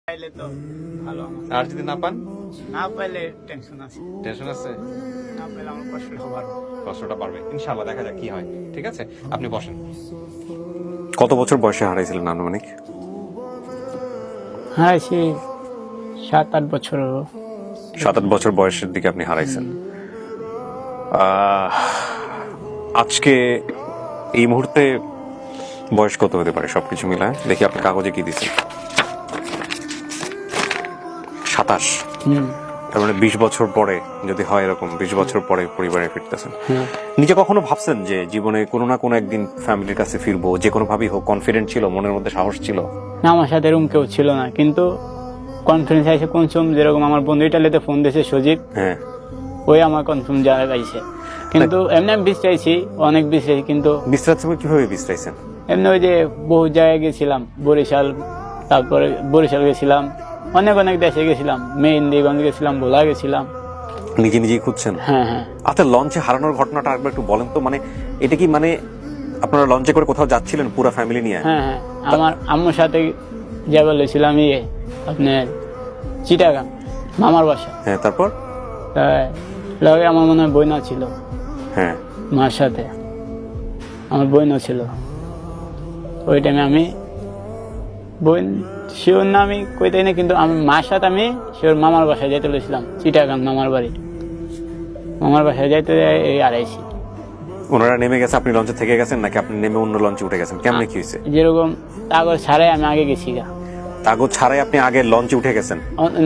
পাইলে তো ভালো আমার। আর যদি না পান? না পাইলে টেনশন আছে। টেনশন আছে? না পাইলে আমার কষ্টটা বাড়বে। কষ্টটা বাড়বে, ইনশাআল্লাহ দেখা যাক কি হয়। ঠিক আছে, আপনি বসেন। কত বছর বয়সে হারাইছিলেন আনুমানিক? হ্যাঁ, সে 7-8 বছর হলো। 7-8 বছর বয়সের দিকে আপনি হারাইছেন। আজকে এই মুহূর্তে বয়স কত হতে পারে সবকিছু মিলায়? দেখি আপনি কাগজে কি দিচ্ছেন। 27। তার মানে 20 বছর পরে যদি হয় এরকম, 20 বছর পরে পরিবারে ফিরতেছেন। নিজে কখনো ভাবছেন যে জীবনে কোনো না কোনো একদিন ফ্যামিলির কাছে ফিরবো? যে কোনো ভাবেই হোক, কনফিডেন্ট ছিল, মনের মধ্যে সাহস ছিল? না, আমার সাথে এরকম কেউ ছিল না, কিন্তু কনফারেন্স আছে কোনসম, যেরকম আমার বন্ধু ইটালিতে ফোন দিয়েছে সজীব, হ্যাঁ, ওই আমার কনফার্ম জানা গাইছে। কিন্তু এমনি আমি বিশ্রাইছি, অনেক বিশ্রাইছি, কিন্তু বিশ্রার সময় কিভাবে বিশ্রাইছেন? এমনি ওই যে বহু জায়গায় গেছিলাম, বরিশাল, তারপরে বরিশাল গেছিলাম, অনেক অনেক দেশে গেছিলাম, মেহেন্দিগঞ্জ গেছিলাম, ভোলা গেছিলাম। নিজে নিজেই খুঁজছেন? হ্যাঁ হ্যাঁ। আচ্ছা, লঞ্চে হারানোর ঘটনাটা একবার একটু বলেন তো। মানে এটা কি মানে আপনারা লঞ্চে করে কোথাও যাচ্ছিলেন পুরো ফ্যামিলি নিয়ে? হ্যাঁ হ্যাঁ, আমার আম্মুর সাথে যা বলেছিলাম আপনার চিটাগাং, মামার বাসা। হ্যাঁ, তারপর? তাই লগে আমার মনে হয় বইনা ছিল, হ্যাঁ, মার সাথে আমার বইনও ছিল। ওই টাইমে আমি বইন শিওর না আমি কইতাই না, কিন্তু আমি মার সাথে আমি শিওর মামার বাসায় যাইতে বলেছিলাম, চিটাগাং মামার বাড়ি। মামার বাসায় যাইতে এই আড়াইছি। ওনারা নেমে গেছে, আপনি লঞ্চে থেকে গেছেন নাকি আপনি নেমে অন্য লঞ্চে উঠে গেছেন? কেমনে কি হয়েছে? যেরকম কাগজ ছাড়াই আমি আগে গেছি গা। কাগজ ছাড়াই আপনি আগে লঞ্চে উঠে গেছেন?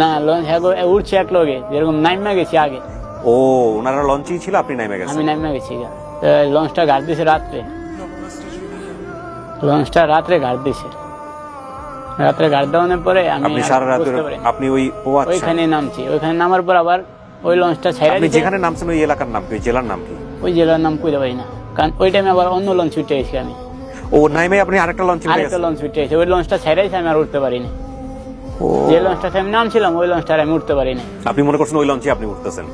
না, লঞ্চ উঠছে এক লগে, যেরকম নাইমা গেছি আগে। ও, ওনারা লঞ্চেই ছিল, আপনি নেমে গেছেন? আমি নাইমা গেছি গা। তো লঞ্চটা ঘাট দিছে রাত্রে, লঞ্চটা রাত্রে ঘাট দিছে। রাত্রে ঘাট দেওয়ানোর পরে আপনি সারা রাত আপনি ওই ওইখানে নামছি। ওইখানে নামার পর আবার ওই লঞ্চটা ছাইরা আপনি দিছে। যেখানে নামছেন ওই এলাকার নাম কি, ওই জেলার নাম কি? ওই জেলার নাম কইতে পারি না, কারণ ওই টাইমে আবার অন্য লঞ্চ উঠে গেছি আমি। ও, নাইমে আপনি আরেকটা লঞ্চে উঠে আরেকটা গেছেন? লঞ্চ উঠে গেছে, ওই লঞ্চটা ছাইরাইছে, আমি আর উঠতে পারিনি। ও, যে লঞ্চটা আমি নামছিলাম ওই লঞ্চটা আমি উঠতে পারিনি। আপনি মনে করছেন ওই লঞ্চে আপনি উঠতেছেন?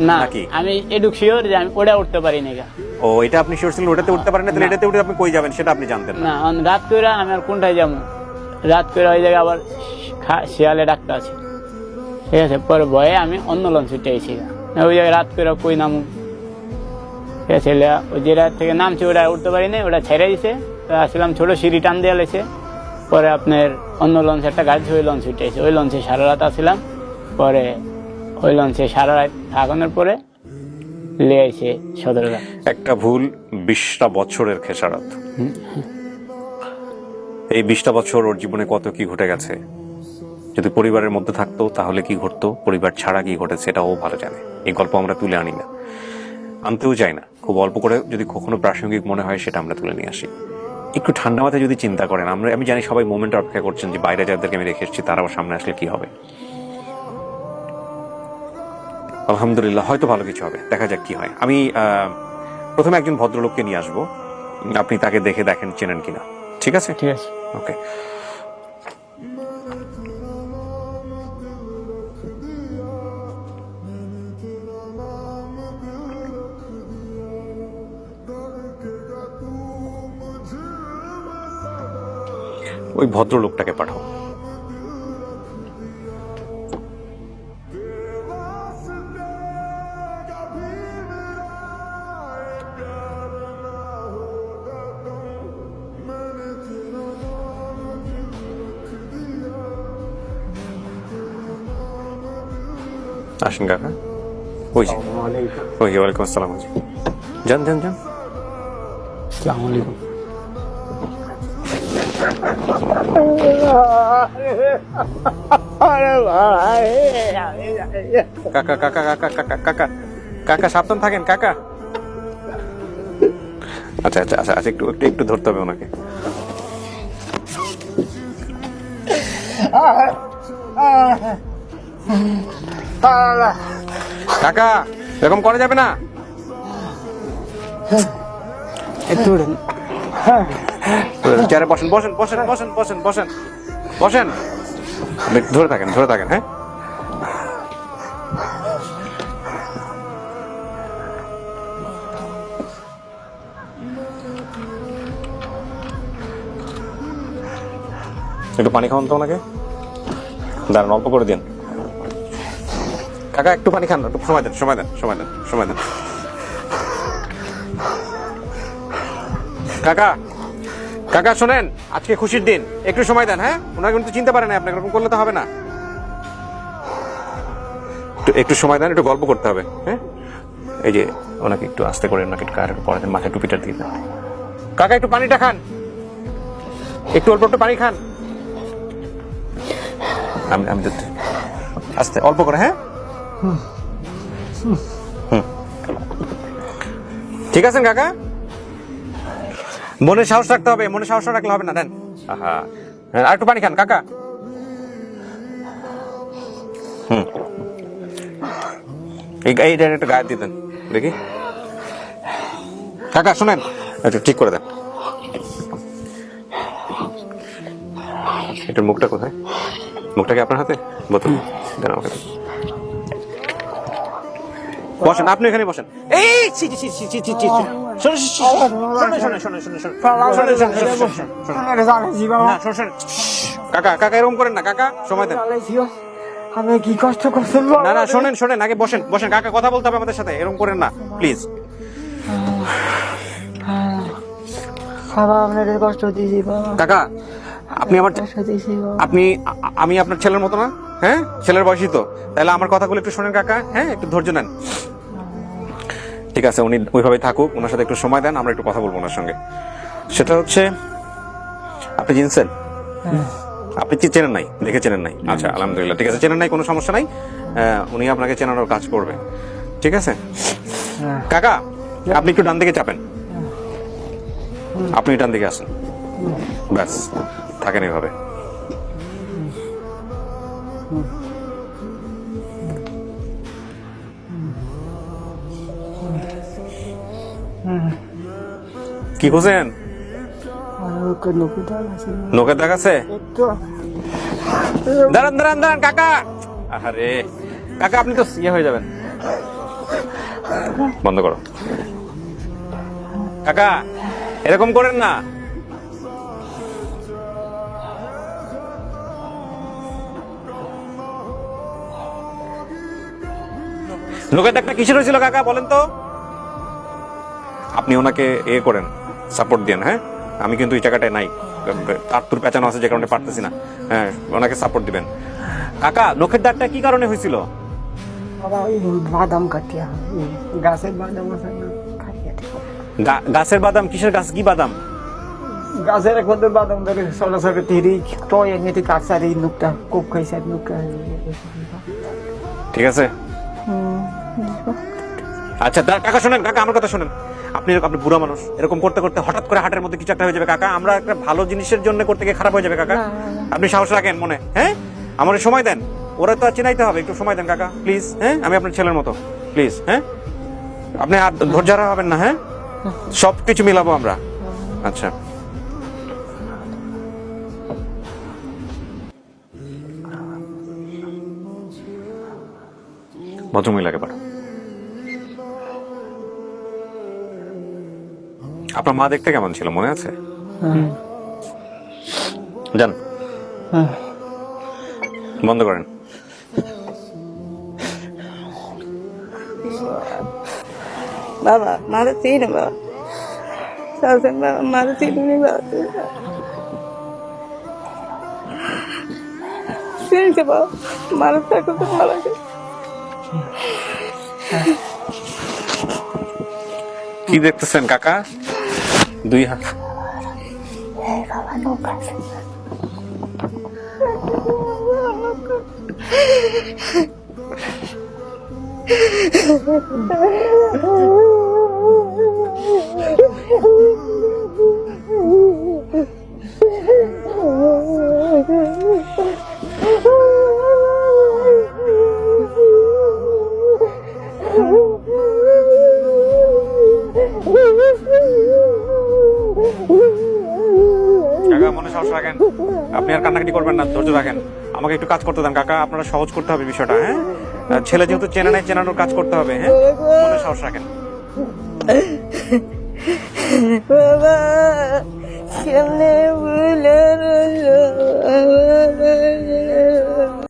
না, নাকি? আমি এডুক শিওর যে আমি ওটা উঠতে পারিনি গা। ও, এটা আপনি শিওর ছিলেন ওটাতে উঠতে পারেন না? তাহলে এটাতে উঠে আপনি কই যাবেন সেটা আপনি জানতেন না? না, রাত কইরা আমি আর কোনটায় যাবো? রাত কইরা ওই জায়গায় আবার শিয়ালে ডাক্তার আছে, ঠিক আছে। পরে ভয়ে আমি অন্য লঞ্চ উঠে গেছি গা। ওই জায়গায় রাত কইরা কই নামু, ঠিক আছে। ওই যে রাত থেকে নামছি ওটা উঠতে পারিনি, ওটা ছেড়ে দিছে। আসলাম ছোট সিঁড়ি টান দেওয়া লেছে। পরে আপনার অন্য লঞ্চ একটা গাড়ি, ওই লঞ্চ উঠে গেছে। ওই লঞ্চে সারা রাত আসছিলাম। পরে ওই লঞ্চে সারা রাত থাকানোর পরে লিয়ে আইছে সদরঘাট। একটা ভুল 20টা বছরের খেসারত। এই 20টা বছর ওর জীবনে কত কি ঘটে গেছে। যদি পরিবারের মধ্যে থাকতো তাহলে কি ঘটতো, পরিবার ছাড়া কি ঘটেছে এটা ও ভালো জানে। এই গল্প আমরা তুলে আনি না, আনতেও যাই না। খুব অল্প করে যদি কখনো প্রাসঙ্গিক মনে হয় সেটা আমরা তুলে নিয়ে আসি। একটু ঠান্ডা মাথায় যদি চিন্তা করেন, আমি জানি সবাই মোমেন্ট অপেক্ষা করছেন যে বাইরে যাদেরকে আমি রেখে এসেছি তারা আবার সামনে আসলে কি হবে। আলহামদুলিল্লাহ, হয়তো ভালো কিছু হবে, দেখা যাক কি হয়। আমি প্রথমে একজন ভদ্রলোককে নিয়ে আসবো, আপনি তাকে দেখে দেখেন চেনেন কিনা। ঠিক আছে? ঠিক আছে, ওকে। ওই ভদ্রলোকটাকে পাঠাও। আসেন কাকা। ওই যে ওই, ওয়ালাইকুম আসসালাম। যান যান যান। আসসালামু আলাইকুম। কাকা কাকা কাকা কাকা কাকা কাকা, সাবধান থাকেন কাকা। আচ্ছা আচ্ছা আচ্ছা আচ্ছা, একটু একটু একটু ধরতে হবে ওনাকে। কাকা, এরকম করা যাবে না। একটু চেয়ারে বসেন বসেন বসেন বসেন বসেন বসেন বসেন। ধরে থাকেন ধরে থাকেন। হ্যাঁ, একটু পানি খাওয়ান তো ওনাকে। দাঁড়ান, অল্প করে দিন। কাকা একটু পানি খান, একটু সময় দেন, সময় দেন, সময় দেন, সময় দেন। কাকা, কাকা শোনেন, আজকে খুশির দিন, একটু সময় দেন। হ্যাঁ, ওনাকে কিন্তু চিনতে পারেন না, আপনাকে এরকম করলে তো হবে না। একটু সময় দেন, একটু গল্প করতে হবে। হ্যাঁ, এই যে ওনাকে একটু আস্তে করে, ওনাকে একটু কার পরে দেন, মাথায় টুপিটা দিয়ে দেন। কাকা একটু পানিটা খান, একটু অল্প একটু পানি খান। আমি আমি দিতে আস্তে অল্প করে। হ্যাঁ, ঠিক আছেন কাকা? মনে সাহস রাখতে হবে, মনে সাহস রাখলে হবে না। দেন, আর একটু পানি খান কাকা। এইটা একটু গায়ে দিয়ে দেন দেখি। কাকা শোনেন, একটু ঠিক করে দেন। এটার মুখটা কোথায়? মুখটা কি আপনার হাতে? বোতল দেন আমাকে। বসেন, আপনি এখানে বসেন। এই ছি ছি ছি ছি ছি ছি, শোনেন শোনেন শোনেন শোনেন শোনেন শোনেন। কাকা, কাকা এরকম করেন না কাকা, সময় দেন। আমি কি কষ্ট করছেন? না না, শোনেন শোনেন, আগে বসেন বসেন কাকা, কথা বলতে হবে আমাদের সাথে, এরকম করেন না প্লিজ। বাবা আপনার কষ্ট দিয়েছি বাবা। কাকা আপনি আমার, কষ্ট দিয়েছি বাবা। আমি আপনার ছেলের মতো না? হ্যাঁ, ছেলের বয়সী তো, তাহলে আমার কথাগুলো একটু শোনেন কাকা। হ্যাঁ, একটু ধৈর্য নেন। ঠিক আছে, উনি ওইভাবে থাকুক, ওনার সাথে একটু সময় দেন, আমরা একটু কথা বলবো ওনার সঙ্গে। সেটা হচ্ছে, আপনি চিনছেন? আপনি চেনেন নাই, দেখে চেনেন নাই? আচ্ছা আলহামদুলিল্লাহ, ঠিক আছে, চেনেন নাই, কোনো সমস্যা নাই। উনি আপনাকে চেনানোর কাজ করবে, ঠিক আছে? কাকা আপনি একটু ডান দিকে চাপেন, আপনি ডান দিকে আসেন, ব্যাস থাকেন এইভাবে। কি খুঁজেন? নখের দাগ আছে? দাঁড়ান দাঁড়ান দাঁড়ান কাকা, আরে কাকা আপনি তো ইয়ে হয়ে যাবেন। বন্ধ করো কাকা, এরকম করেন না। নখের দাগটা কিসের হয়েছিল কাকা বলেন তো? আপনি ওনাকে করেন, সাপোর্ট দেন। হ্যাঁ, আমি কিন্তু এই জায়গাটায় নাই, আত্মুর পেঁচানো আছে যে কারণে পারতেছি না। হ্যাঁ, ওনাকে সাপোর্ট দিবেন। কাকা নখের দাগটা কি কারণে হয়েছিল? বাবা ওই বাদাম কাটিয়া, গাছের বাদাম আছে না, কাটিয়া। গাছের বাদাম? কিসের গাছ, কি বাদাম? গাছের এখন বাদাম ধরে চলাচলে তিরি তো এমনিতে কাটসার এই নুকটা কোপ খাইছে নুকটা। ঠিক আছে, আচ্ছা কাকা শোনেন, কাকা আমার কথা শোনেন। আপনি বুড়া মানুষ, এরকম করতে করতে হঠাৎ করে হাটের মধ্যে কিছু একটা হয়ে যাবে কাকা। আমরা একটা ভালো জিনিসের জন্য করতে গিয়ে খারাপ হয়ে যাবে কাকা। আপনি সাহস রাখেন মনে। হ্যাঁ, আমার সময় দেন, ওরা তো চিনাইতে হবে, একটু সময় দেন কাকা প্লিজ। হ্যাঁ, আমি আপনার ছেলের মতো, প্লিজ। হ্যাঁ, আপনি আর ধৈর্য হবেন না। হ্যাঁ, সব কিছু মিলাবো আমরা। আচ্ছা ভদ্রমহিলাকে পাঠাও। আপনার মা দেখতে কেমন ছিল মনে আছে? যান, বন্ধ করেন। বাবা মারা চিনি বাবা, শাসন বাবা মারা চিনি বাবা, চিনছে বাবা, মারা থাকো তো মারা গেছে। কি দেখতেছেন কাকা? দুই হাত বাবা নৌকা আছে। কাকা মনে সাহস রাখেন, আপনি আর কান্নাকাটি করবেন না, ধৈর্য রাখেন। আমাকে একটু কাজ করতে দেন কাকা, আপনারা সহজ করতে হবে বিষয়টা। হ্যাঁ, ছেলে যেহেতু চেনে নাই, চেনানোর কাজ করতে হবে। হ্যাঁ, মনে সাহস রাখেন। বাবা কেমনে ভুলে রইলো